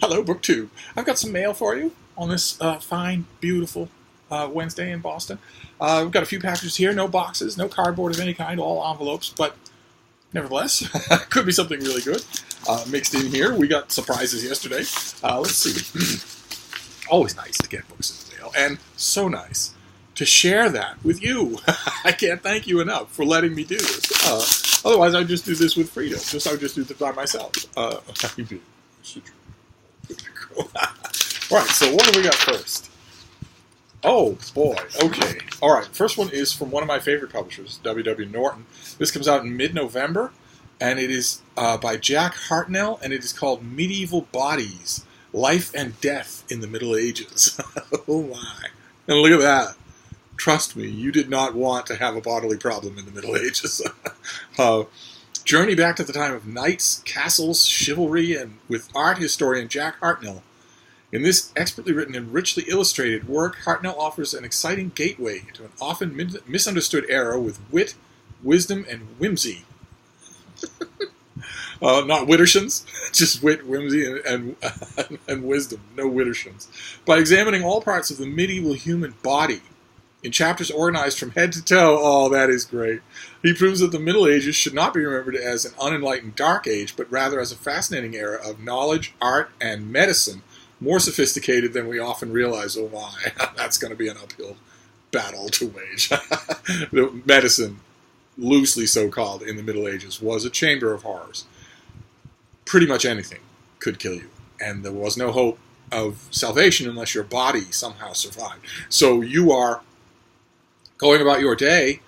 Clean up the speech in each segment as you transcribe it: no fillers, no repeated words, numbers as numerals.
Hello, BookTube. I've got some mail for you on this fine, beautiful Wednesday in Boston. We've got a few packages here, no boxes, no cardboard of any kind, all envelopes, but nevertheless, could be something really good mixed in here. We got surprises yesterday. Let's see. Always nice to get books in the mail, and so nice to share that with you. I can't thank you enough for letting me do this. Otherwise, I'd just do this with Frida. I would just do this by myself. All right, so what do we got first? Oh, boy. Okay. All right, first one is from one of my favorite publishers, W.W. Norton. This comes out in mid-November, and it is by Jack Hartnell, and it is called Medieval Bodies, Life and Death in the Middle Ages. Oh, my. And look at that. Trust me, you did not want to have a bodily problem in the Middle Ages. Journey back to the time of knights, castles, chivalry, and with art historian Jack Hartnell. In this expertly written and richly illustrated work, Hartnell offers an exciting gateway to an often misunderstood era with wit, wisdom, and whimsy. Not Wittershins, just wit, whimsy, and wisdom. No Wittershins. By examining all parts of the medieval human body, in chapters organized from head to toe, oh, that is great. He proves that the Middle Ages should not be remembered as an unenlightened dark age, but rather as a fascinating era of knowledge, art, and medicine, more sophisticated than we often realize. Oh my, that's going to be an uphill battle to wage. The medicine, loosely so called in the Middle Ages, was a chamber of horrors. Pretty much anything could kill you, and there was no hope of salvation unless your body somehow survived. So you are going about your day,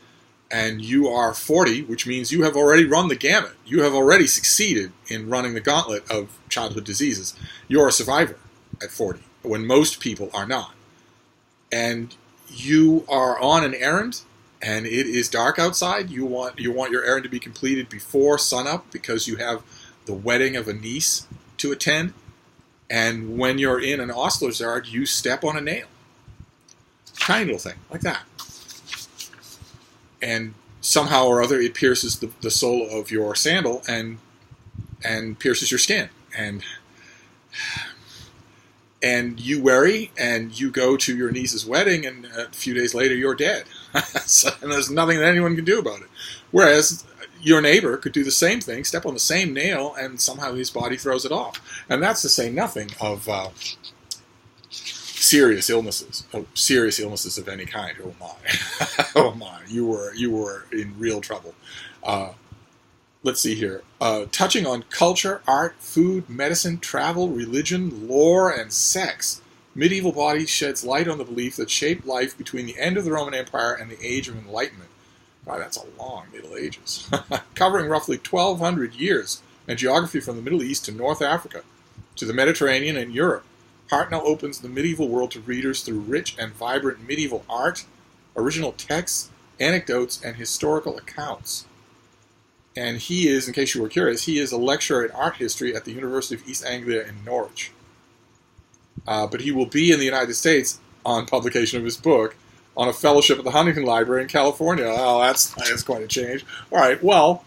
and you are 40, which means you have already run the gamut. You have already succeeded in running the gauntlet of childhood diseases. You're a survivor at 40, when most people are not. And you are on an errand, and it is dark outside. You want your errand to be completed before sunup because you have the wedding of a niece to attend. And when you're in an ostler's yard, you step on a nail. Tiny little thing, like that. And somehow or other, it pierces the sole of your sandal and pierces your skin. And you worry, and you go to your niece's wedding, and a few days later, you're dead. And there's nothing that anyone can do about it. Whereas your neighbor could do the same thing, step on the same nail, and somehow his body throws it off. And that's to say nothing of serious illnesses of any kind. Oh my, oh my, you were in real trouble. Let's see here. Touching on culture, art, food, medicine, travel, religion, lore, and sex, Medieval Bodies sheds light on the belief that shaped life between the end of the Roman Empire and the Age of Enlightenment. Wow, that's a long Middle Ages. Covering roughly 1,200 years and geography from the Middle East to North Africa, to the Mediterranean and Europe. Hartnell opens the medieval world to readers through rich and vibrant medieval art, original texts, anecdotes, and historical accounts. And he is, in case you were curious, he is a lecturer in art history at the University of East Anglia in Norwich. But he will be in the United States on publication of his book on a fellowship at the Huntington Library in California. Oh, that's quite a change. All right, well,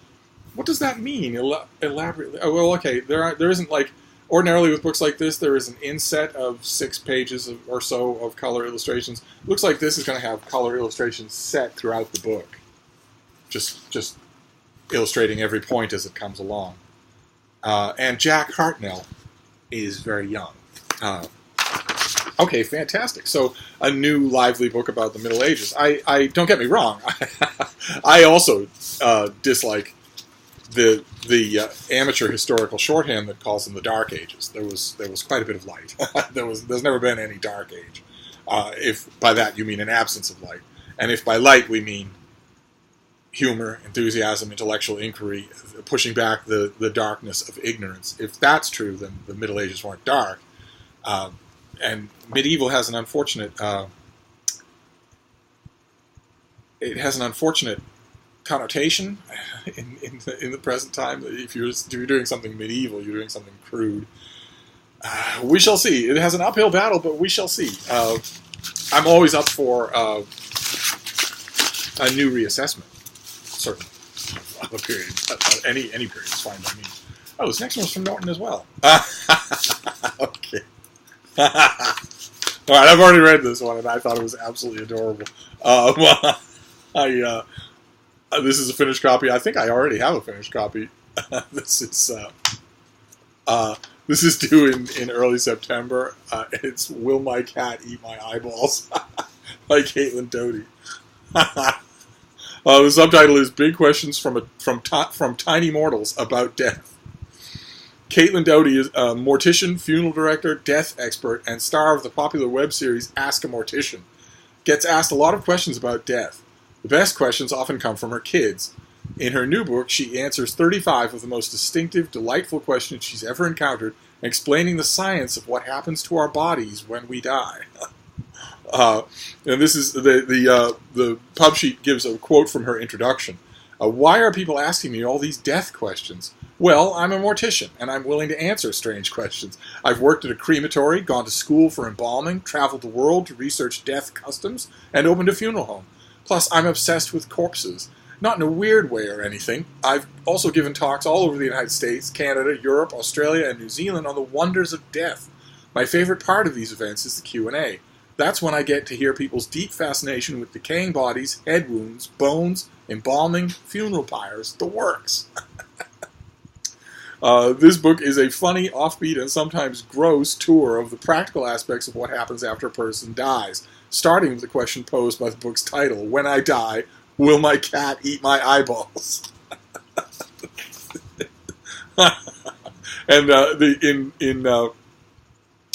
what does that mean? Elaborate. Oh, well, okay, there isn't like... Ordinarily, with books like this, there is an inset of 6 pages or so of color illustrations. Looks like this is going to have color illustrations set throughout the book, just illustrating every point as it comes along. And Jack Hartnell is very young. Okay, fantastic. So a new lively book about the Middle Ages. I don't get me wrong. I also dislike the amateur historical shorthand that calls them the Dark Ages. There was quite a bit of light. There's never been any Dark Age. If by that you mean an absence of light, and if by light we mean humor, enthusiasm, intellectual inquiry, pushing back the darkness of ignorance. If that's true, then the Middle Ages weren't dark. And medieval has an unfortunate connotation in the present time. If you're doing something medieval, you're doing something crude. We shall see. It has an uphill battle, but we shall see. I'm always up for a new reassessment, certainly, of a period. Any period is fine by me. Oh, this next one's from Norton as well. Okay. All right, I've already read this one, and I thought it was absolutely adorable. Well, this is a finished copy. I think I already have a finished copy. This is due in early September. It's "Will My Cat Eat My Eyeballs" by Caitlin Doughty. The subtitle is "Big Questions from Tiny Mortals About Death." Caitlin Doughty is a mortician, funeral director, death expert, and star of the popular web series Ask a Mortician. Gets asked a lot of questions about death. The best questions often come from her kids. In her new book, she answers 35 of the most distinctive, delightful questions she's ever encountered, explaining the science of what happens to our bodies when we die. And this is the pub sheet gives a quote from her introduction. Why are people asking me all these death questions? Well, I'm a mortician, and I'm willing to answer strange questions. I've worked at a crematory, gone to school for embalming, traveled the world to research death customs, and opened a funeral home. Plus, I'm obsessed with corpses. Not in a weird way or anything. I've also given talks all over the United States, Canada, Europe, Australia, and New Zealand on the wonders of death. My favorite part of these events is the Q&A. That's when I get to hear people's deep fascination with decaying bodies, head wounds, bones, embalming, funeral pyres, the works. This book is a funny, offbeat, and sometimes gross tour of the practical aspects of what happens after a person dies, starting with the question posed by the book's title, "When I die, will my cat eat my eyeballs?" And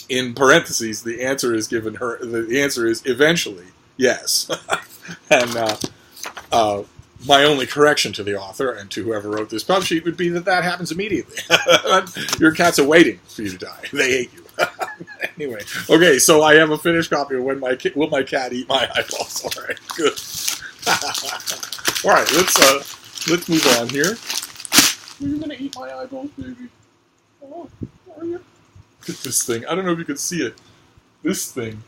in parentheses, the answer is given her. The answer is eventually yes. And my only correction to the author and to whoever wrote this pub sheet would be that happens immediately. Your cats are waiting for you to die. They hate you. Anyway, okay, so I have a finished copy of "Will My Cat Eat My Eyeballs?" All right, good. All right, let's move on here. Are you gonna eat my eyeballs, baby? Oh, are you? Look at this thing. I don't know if you can see it. This thing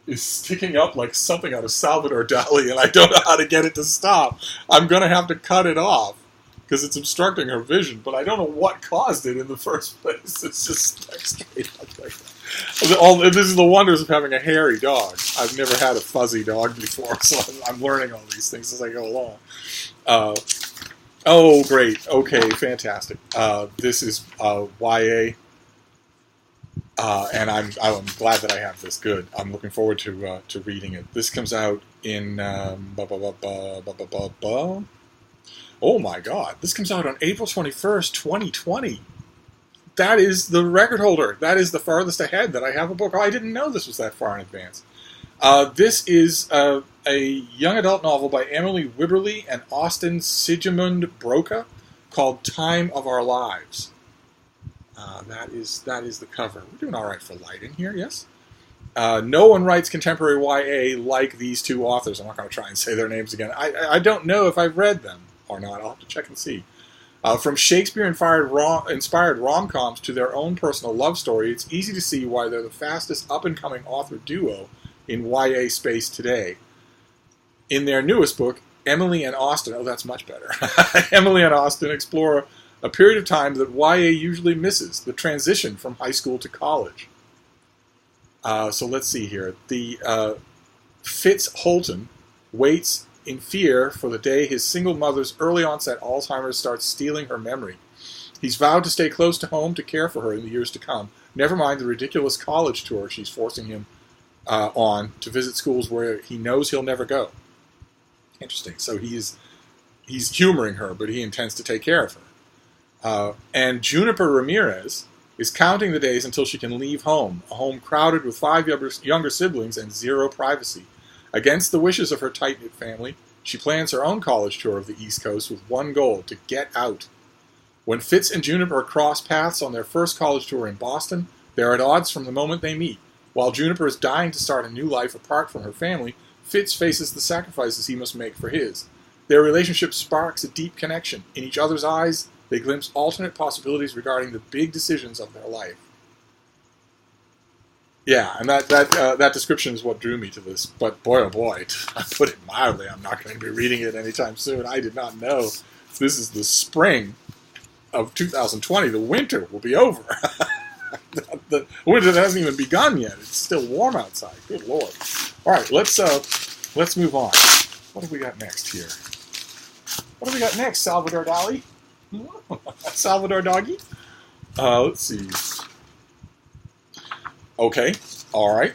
is sticking up like something out of Salvador Dali, and I don't know how to get it to stop. I'm going to have to cut it off because it's obstructing her vision, but I don't know what caused it in the first place. It's just like straight up like that. This is the wonders of having a hairy dog. I've never had a fuzzy dog before, so I'm learning all these things as I go along. Oh, great. Okay, fantastic. This is YA. And I'm glad that I have this. Good. I'm looking forward to reading it. This comes out in oh my God! This comes out on April 21st, 2020. That is the record holder. That is the farthest ahead that I have a book. Oh, I didn't know this was that far in advance. This is a young adult novel by Emily Wibberley and Austin Sigismund Broca called "Time of Our Lives." That is the cover. We're doing all right for lighting here, yes? No one writes contemporary YA like these two authors. I'm not going to try and say their names again. I don't know if I've read them or not. I'll have to check and see. From Shakespeare-inspired rom-coms to their own personal love story, it's easy to see why they're the fastest up-and-coming author duo in YA space today. In their newest book, Emily and Austin... Oh, that's much better. Emily and Austin explore a period of time that YA usually misses, the transition from high school to college. So let's see here. The Fitz Holton waits in fear for the day his single mother's early onset Alzheimer's starts stealing her memory. He's vowed to stay close to home to care for her in the years to come, never mind the ridiculous college tour she's forcing him on to visit schools where he knows he'll never go. Interesting. So he's humoring her, but he intends to take care of her. And Juniper Ramirez is counting the days until she can leave home, a home crowded with 5 younger siblings and zero privacy. Against the wishes of her tight-knit family, she plans her own college tour of the East Coast with one goal: to get out. When Fitz and Juniper cross paths on their first college tour in Boston, they're at odds from the moment they meet. While Juniper is dying to start a new life apart from her family, Fitz faces the sacrifices he must make for his. Their relationship sparks a deep connection. In each other's eyes, they glimpse alternate possibilities regarding the big decisions of their life. Yeah, and that description is what drew me to this. But boy, oh boy, I put it mildly, I'm not going to be reading it anytime soon. I did not know this is the spring of 2020. The winter will be over. The winter hasn't even begun yet. It's still warm outside. Good Lord. All right, let's move on. What have we got next here? What have we got next, Salvador Dali? Salvador Doggy? Let's see. Okay, all right.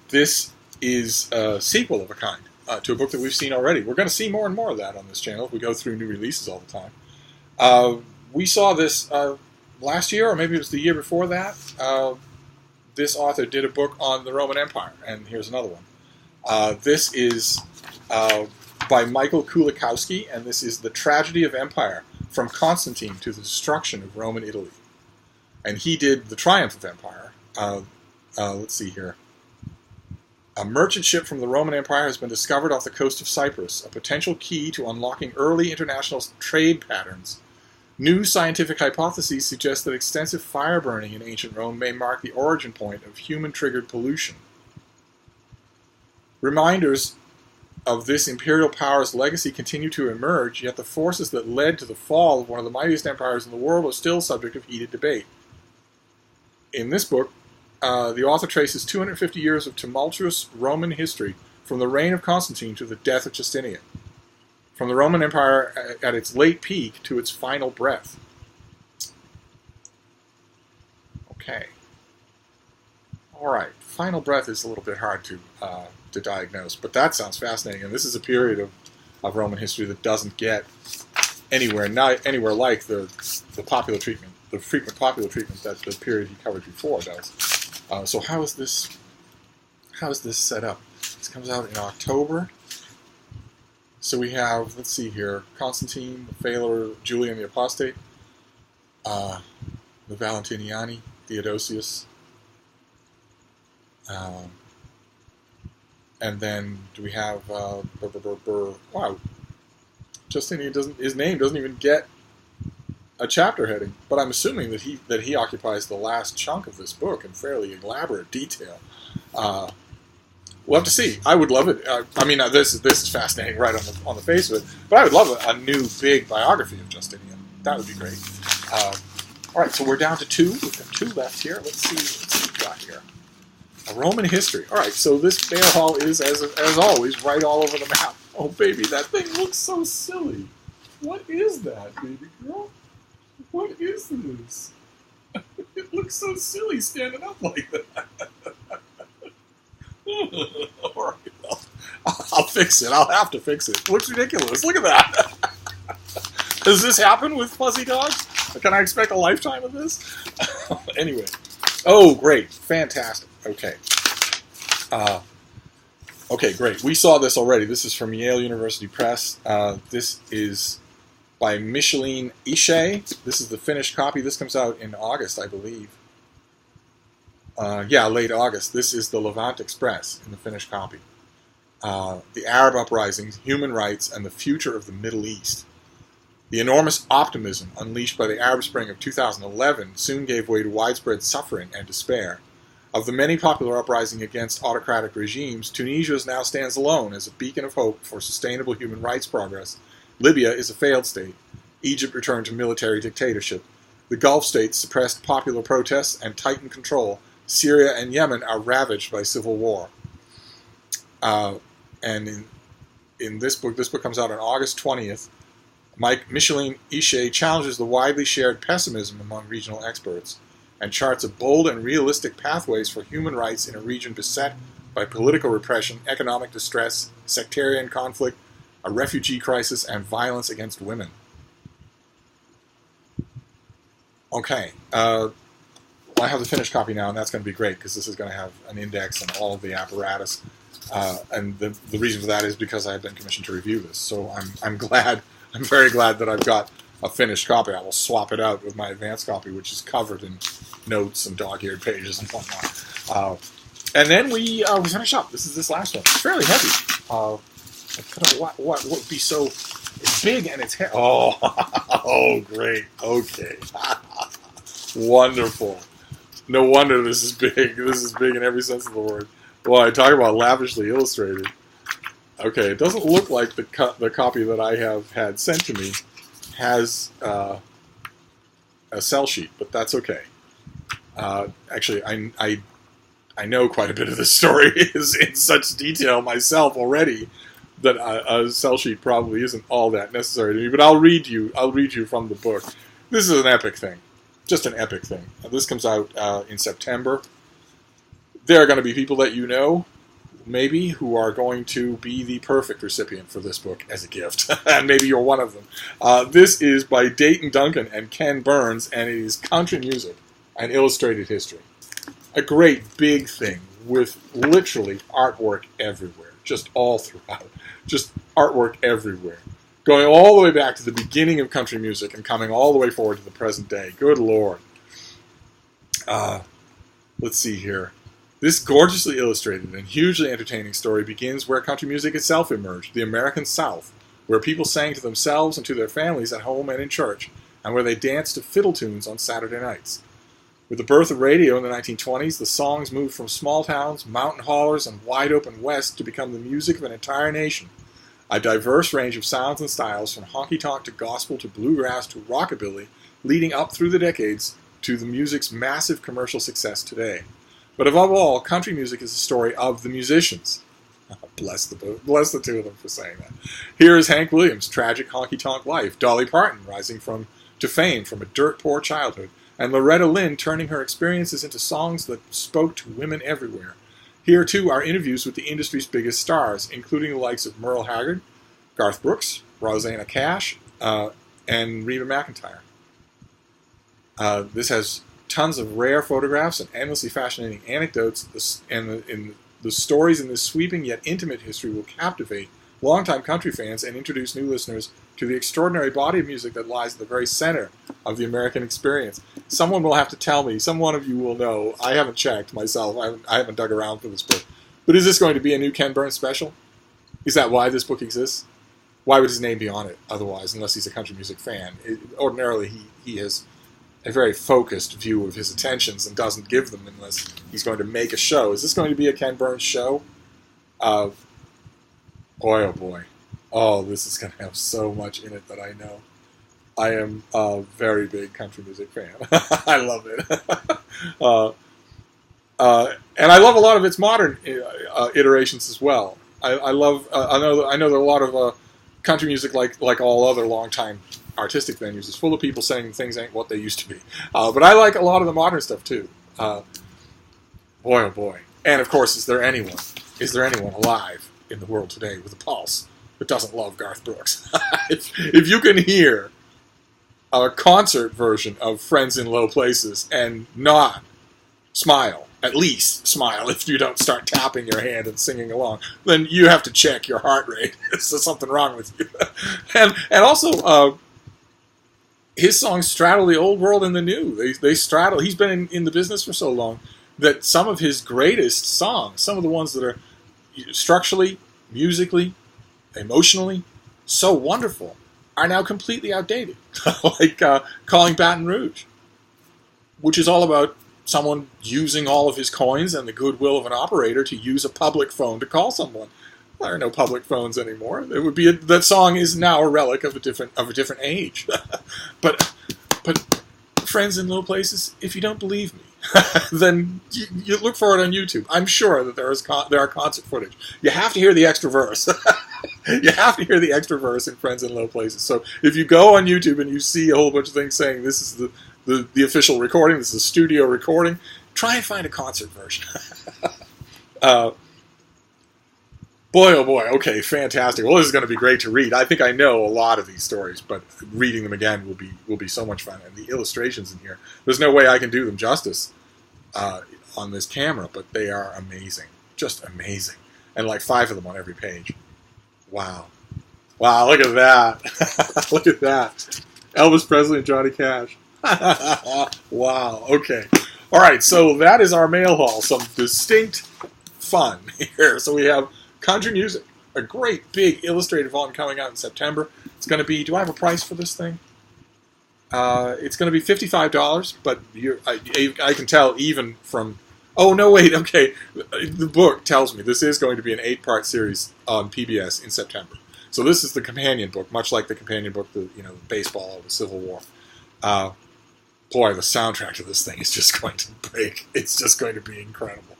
This is a sequel of a kind to a book that we've seen already. We're going to see more and more of that on this channel if we go through new releases all the time. We saw this last year, or maybe it was the year before that. This author did a book on the Roman Empire, and here's another one. This is by Michael Kulikowski, and this is The Tragedy of Empire, From Constantine to the Destruction of Roman Italy. And he did The Triumph of Empire. Let's see here. A merchant ship from the Roman Empire has been discovered off the coast of Cyprus, a potential key to unlocking early international trade patterns. New scientific hypotheses suggest that extensive fire burning in ancient Rome may mark the origin point of human-triggered pollution. Reminders of this imperial power's legacy continue to emerge, yet the forces that led to the fall of one of the mightiest empires in the world are still subject of heated debate. In this book, the author traces 250 years of tumultuous Roman history from the reign of Constantine to the death of Justinian, from the Roman Empire at its late peak to its final breath. Okay. All right. Final breath is a little bit hard to diagnose, but that sounds fascinating. And this is a period of Roman history that doesn't get anywhere like the popular treatment, the frequent popular treatment that the period he covered before does. So how is this set up? This comes out in October. So we have, let's see here, Constantine, the failure of Julian the Apostate, the Valentiniani, Theodosius, and then do we have wow, Justinian his name doesn't even get a chapter heading, but I'm assuming that he occupies the last chunk of this book in fairly elaborate detail. We'll have to see. I would love it. I mean, this is fascinating right on the face of it, but I would love a new big biography of Justinian. That would be great. All right, so we're down to two. We've got two left here. Let's see what we've got here. A Roman history. All right, so this Bale Hall is, as always, right all over the map. Oh, baby, that thing looks so silly. What is that, baby girl? What is this? It looks so silly standing up like that. All right, well, I'll fix it. I'll have to fix it. It looks ridiculous. Look at that. Does this happen with fuzzy dogs? Can I expect a lifetime of this? Anyway. Oh, great. Fantastic. Okay. Okay, great. We saw this already. This is from Yale University Press. This is by Micheline Ishay. This is the finished copy. This comes out in August, I believe. Yeah, late August. This is the Levant Express in the finished copy. The Arab uprisings, human rights, and the future of the Middle East. The enormous optimism unleashed by the Arab Spring of 2011 soon gave way to widespread suffering and despair. Of the many popular uprisings against autocratic regimes, Tunisia now stands alone as a beacon of hope for sustainable human rights progress. Libya is a failed state. Egypt returned to military dictatorship. The Gulf states suppressed popular protests and tightened control. Syria and Yemen are ravaged by civil war. And in this book comes out on August 20th. Micheline Ishay challenges the widely shared pessimism among regional experts and charts a bold and realistic pathways for human rights in a region beset by political repression, economic distress, sectarian conflict, a refugee crisis, and violence against women. Okay, I have the finished copy now, and that's going to be great because this is going to have an index and all of the apparatus. And the reason for that is because I have been commissioned to review this. So I'm very glad that I've got a finished copy. I will swap it out with my advanced copy, which is covered in notes and dog-eared pages and whatnot. And then we finish up. This is this last one. It's fairly heavy. What would be so? It's big and it's heavy. Oh, oh, great. Okay, wonderful. No wonder this is big. This is big in every sense of the word. Well, I talk about lavishly illustrated. Okay, it doesn't look like the copy that I have had sent to me has a cell sheet, but that's okay. Actually, I know quite a bit of the story is in such detail myself already that a cell sheet probably isn't all that necessary to me. But I'll read you from the book. This is an epic thing, just an epic thing. This comes out in September. There are going to be people that you know, maybe, who are going to be the perfect recipient for this book as a gift. And maybe you're one of them. This is by Dayton Duncan and Ken Burns, and it is Country Music, an Illustrated History. A great big thing with literally artwork everywhere, just all throughout. Just artwork everywhere. Going all the way back to the beginning of country music and coming all the way forward to the present day. Good Lord. Let's see here. This gorgeously illustrated and hugely entertaining story begins where country music itself emerged, the American South, where people sang to themselves and to their families at home and in church, and where they danced to fiddle tunes on Saturday nights. With the birth of radio in the 1920s, the songs moved from small towns, mountain hollers, and wide open west to become the music of an entire nation. A diverse range of sounds and styles, from honky-tonk to gospel to bluegrass to rockabilly, leading up through the decades to the music's massive commercial success today. But above all, country music is a story of the musicians. Bless the two of them for saying that. Here is Hank Williams' tragic honky-tonk life, Dolly Parton rising to fame from a dirt-poor childhood, and Loretta Lynn turning her experiences into songs that spoke to women everywhere. Here, too, are interviews with the industry's biggest stars, including the likes of Merle Haggard, Garth Brooks, Rosanna Cash, and Reba McEntire. This has tons of rare photographs and endlessly fascinating anecdotes, and the stories in this sweeping yet intimate history will captivate longtime country fans and introduce new listeners to the extraordinary body of music that lies at the very center of the American experience. Someone will have to tell me, one of you will know, I haven't checked myself, I haven't dug around for this book, but is this going to be a new Ken Burns special? Is that why this book exists? Why would his name be on it otherwise, unless he's a country music fan? Ordinarily, he has a very focused view of his attentions and doesn't give them unless he's going to make a show. Is this going to be a Ken Burns show? Boy, oh boy. Oh, this is going to have so much in it that I know. I am a very big country music fan. I love it. And I love a lot of its modern iterations as well. I love. I know that a lot of country music, like all other longtime artistic venues, is full of people saying things ain't what they used to be. But I like a lot of the modern stuff too. Boy, oh boy. And of course, is there anyone alive in the world today with a pulse that doesn't love Garth Brooks? if you can hear a concert version of Friends in Low Places and not smile, at least smile if you don't start tapping your hand and singing along, then you have to check your heart rate. There's something wrong with you. and also, his songs straddle the old world and the new. They straddle. He's been in the business for so long that some of his greatest songs, some of the ones that are structurally, musically, emotionally so wonderful, are now completely outdated. Like Calling Baton Rouge, which is all about someone using all of his coins and the goodwill of an operator to use a public phone to call someone. There are no public phones anymore. It would be that song is now a relic of a different age. but Friends in Low Places, if you don't believe me, then you look for it on YouTube. I'm sure that there are concert footage. You have to hear the extra verse. You have to hear the extra verse in Friends in Low Places. So if you go on YouTube and you see a whole bunch of things saying this is the official recording, this is a studio recording, try and find a concert version. Boy, oh boy, okay, fantastic. Well, this is going to be great to read. I think I know a lot of these stories, but reading them again will be so much fun. And the illustrations in here, there's no way I can do them justice on this camera, but they are amazing. Just amazing. And like 5 of them on every page. Wow. Wow, look at that. Look at that. Elvis Presley and Johnny Cash. Wow, okay. All right, so that is our mail haul. Some distinct fun here. So we have Country Music, a great big illustrated volume coming out in September. It's going to be, do I have a price for this thing? It's going to be $55, but I can tell even from, oh no wait, okay, the book tells me this is going to be an 8-part series on PBS in September. So this is the companion book, much like the companion book, the baseball or the Civil War. boy, the soundtrack to this thing is just going to break. It's just going to be incredible.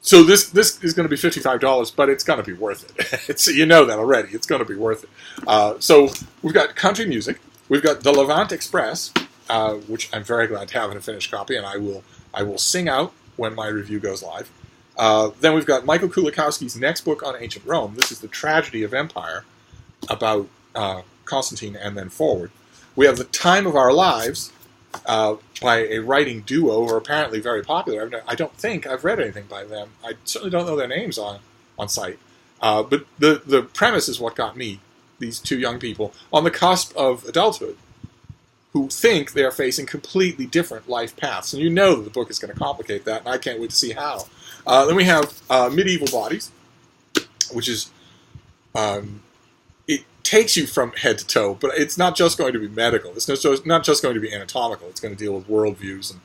So this is going to be $55, but it's going to be worth it. You know that already. It's going to be worth it. So we've got country music. We've got the Levant Express, which I'm very glad to have in a finished copy, and I will sing out when my review goes live. Then we've got Michael Kulikowski's next book on ancient Rome. This is The Tragedy of Empire, about Constantine and then forward. We have The Time of Our Lives, by a writing duo who are apparently very popular. I don't think I've read anything by them. I certainly don't know their names on site. But the premise is what got me. These two young people on the cusp of adulthood who think they're facing completely different life paths. And you know that the book is going to complicate that, and I can't wait to see how. Then we have Medieval Bodies, which is... it takes you from head to toe, but it's not just going to be medical. It's not just going to be anatomical. It's going to deal with worldviews and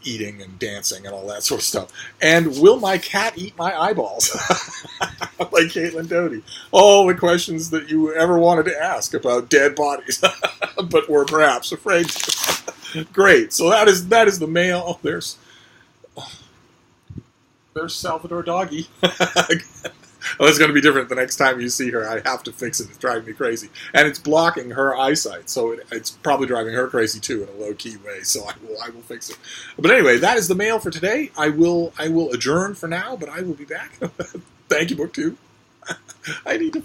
eating and dancing and all that sort of stuff. And will my cat eat my eyeballs? Like Caitlin Doty. All the questions that you ever wanted to ask about dead bodies, but were perhaps afraid to. Great. So that is the mail. Oh, there's Salvador Doggy. Well, it's going to be different the next time you see her. I have to fix it. It's driving me crazy. And it's blocking her eyesight, so it's probably driving her crazy, too, in a low-key way, so I will fix it. But anyway, that is the mail for today. I will adjourn for now, but I will be back. Thank you, BookTube. I need to